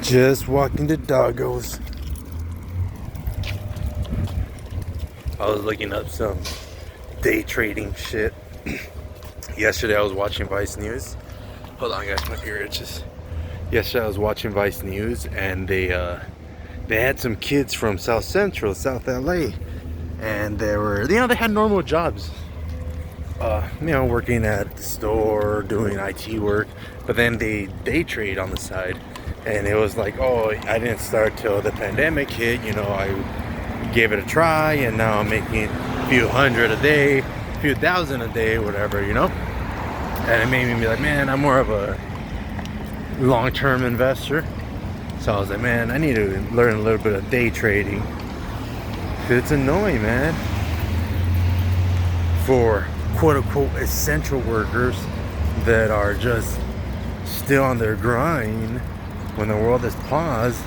Just walking the doggos. I was looking up some day trading shit. Yesterday I was watching Vice News. Hold on guys, my ear itches. Yesterday I was watching Vice News and they had some kids from South Central, South LA. And they were, they had normal jobs. Working at the store, doing IT work. But then they day trade on the side. And it was like, oh, I didn't start till the pandemic hit. I gave it a try, and now I'm making a few hundred a day, a few thousand a day, whatever, And it made me be like, man, I'm more of a long-term investor. So I was like, man, I need to learn a little bit of day trading. Cause it's annoying, man. For quote-unquote essential workers that are just still on their grind when the world is paused,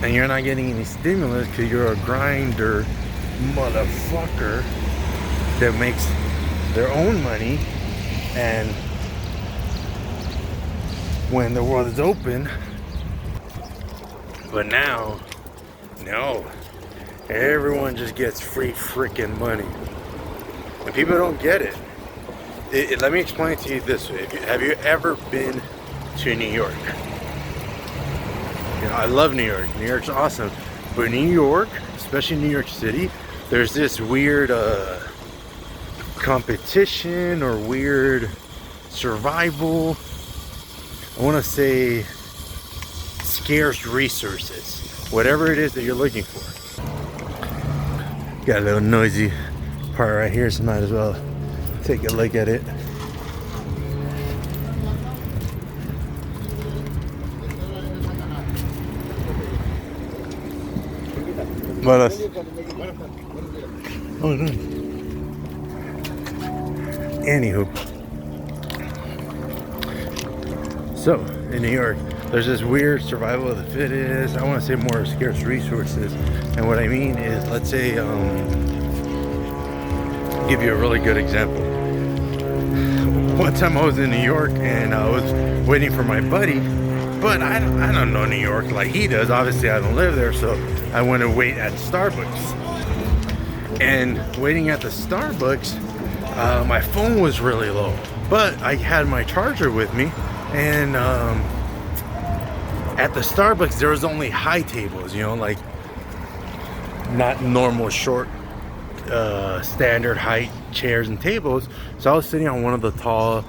and you're not getting any stimulus because you're a grinder motherfucker that makes their own money. And when the world is open, but now, no, everyone just gets free freaking money, and people don't get it. Let me explain to you this way. Have you ever been to New York? I love New York. New York's awesome. But New York, especially New York City, there's this weird competition or weird survival. I want to say scarce resources. Whatever it is that you're looking for. Got a little noisy part right here, so might as well take a look at it. Buenas. Oh, no. Anywho, so in New York, there's this weird survival of the fittest. I want to say more scarce resources, and what I mean is, let's say, give you a really good example. One time I was in New York and I was waiting for my buddy, but I don't know New York like he does. Obviously, I don't live there, so I went to wait at Starbucks. And waiting at the Starbucks, my phone was really low, but I had my charger with me. And at the Starbucks, there was only high tables, like not normal short, standard height chairs and tables. So I was sitting on one of the tall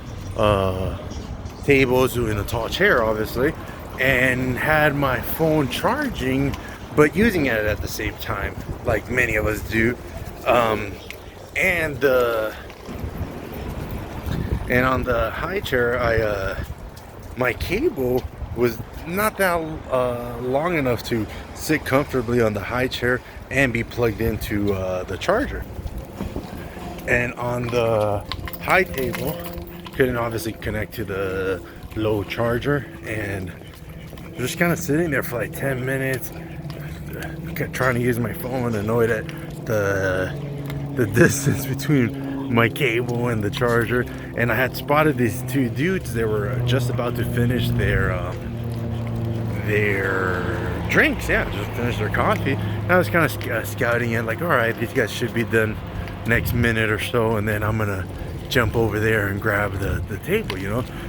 tables in a tall chair, obviously, and had my phone charging, but using it at the same time, like many of us do. And on the high chair, my cable was not that long enough to sit comfortably on the high chair and be plugged into the charger. And on the high table, couldn't obviously connect to the low charger, and just kind of sitting there for like 10 minutes, trying to use my phone, annoyed at the distance between my cable and the charger. And I had spotted these two dudes that were just about to finish their drinks, just finished their coffee. And I was kind of scouting it, like, all right, these guys should be done next minute or so, and then I'm gonna jump over there and grab the table,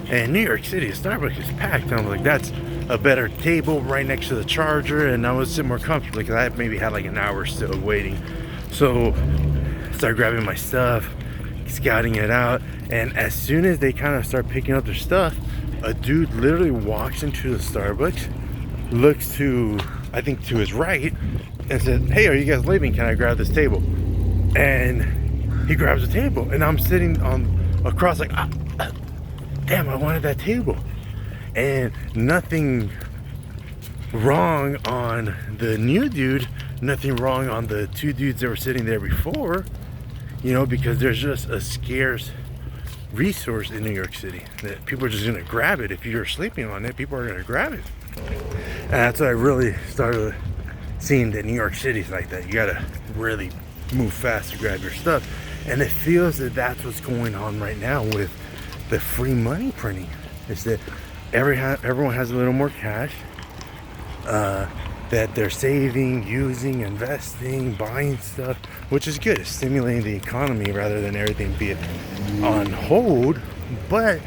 And New York City, Starbucks is packed, and I'm like, that's a better table right next to the charger, and I would sit more comfortably because I maybe had like an hour still waiting. So start grabbing my stuff, scouting it out, and as soon as they kind of start picking up their stuff, a dude literally walks into the Starbucks, looks to, I think, to his right, and says, hey, are you guys leaving? Can I grab this table? And he grabs the table, and I'm sitting on across like, damn, I wanted that table. And nothing wrong on the new dude, nothing wrong on the two dudes that were sitting there before, because there's just a scarce resource in New York City that people are just gonna grab it. If you're sleeping on it, people are gonna grab it. And that's what I really started seeing, that New York City's like that. You gotta really move fast to grab your stuff. And it feels that that's what's going on right now with the free money printing. Is that everyone has a little more cash that they're saving, using, investing, buying stuff, which is good. It's stimulating the economy rather than everything being on hold. But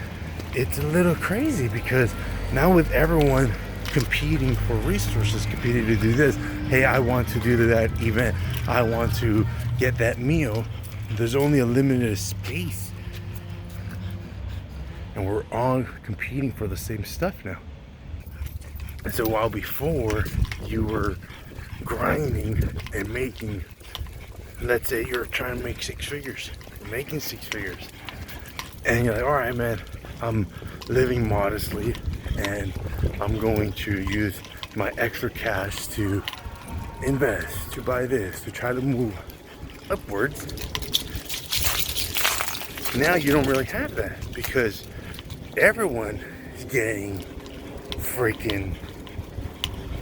it's a little crazy because now with everyone competing for resources, competing to do this, hey, I want to do that event, I want to get that meal, there's only a limited space, and we're all competing for the same stuff now. And so while before you were grinding and making, let's say you're trying to make 6 figures, making 6 figures, and you're like, all right, man, I'm living modestly and I'm going to use my extra cash to invest, to buy this, to try to move upwards. Now you don't really have that because everyone is getting freaking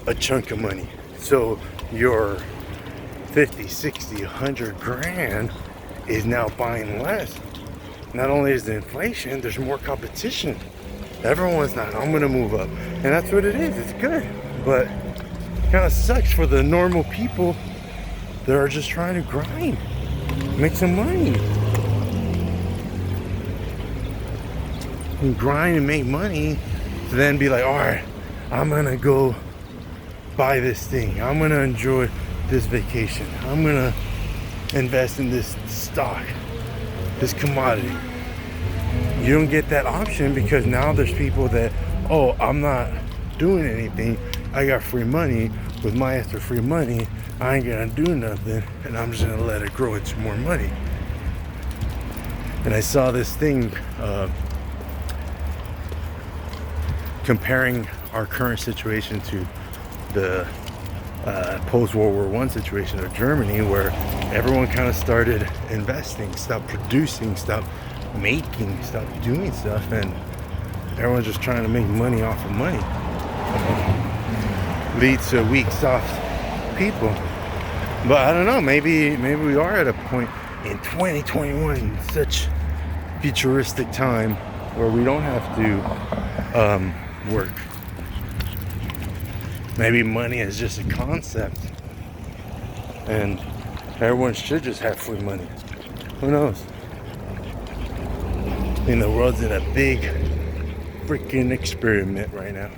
a chunk of money. So your 50, 60, 100 grand is now buying less. Not only is the inflation, there's more competition. Everyone's not, I'm gonna move up. And that's what it is, it's good. But it kind of sucks for the normal people that are just trying to grind, make some money. And grind and make money to then be like, all right, I'm gonna go buy this thing. I'm gonna enjoy this vacation. I'm gonna invest in this stock, this commodity. You don't get that option because now there's people that, oh, I'm not doing anything. I got free money. With my extra free money, I ain't gonna do nothing, and I'm just gonna let it grow into more money. And I saw this thing comparing our current situation to the post-World War I situation of Germany, where everyone kind of started investing, stopped producing, stopped making, stopped doing stuff, and everyone's just trying to make money off of money. Leads to weak, soft people. But I don't know, maybe we are at a point in 2021, such futuristic time, where we don't have to work. Maybe money is just a concept and everyone should just have free money. Who knows? I think the world's in a big freaking experiment right now.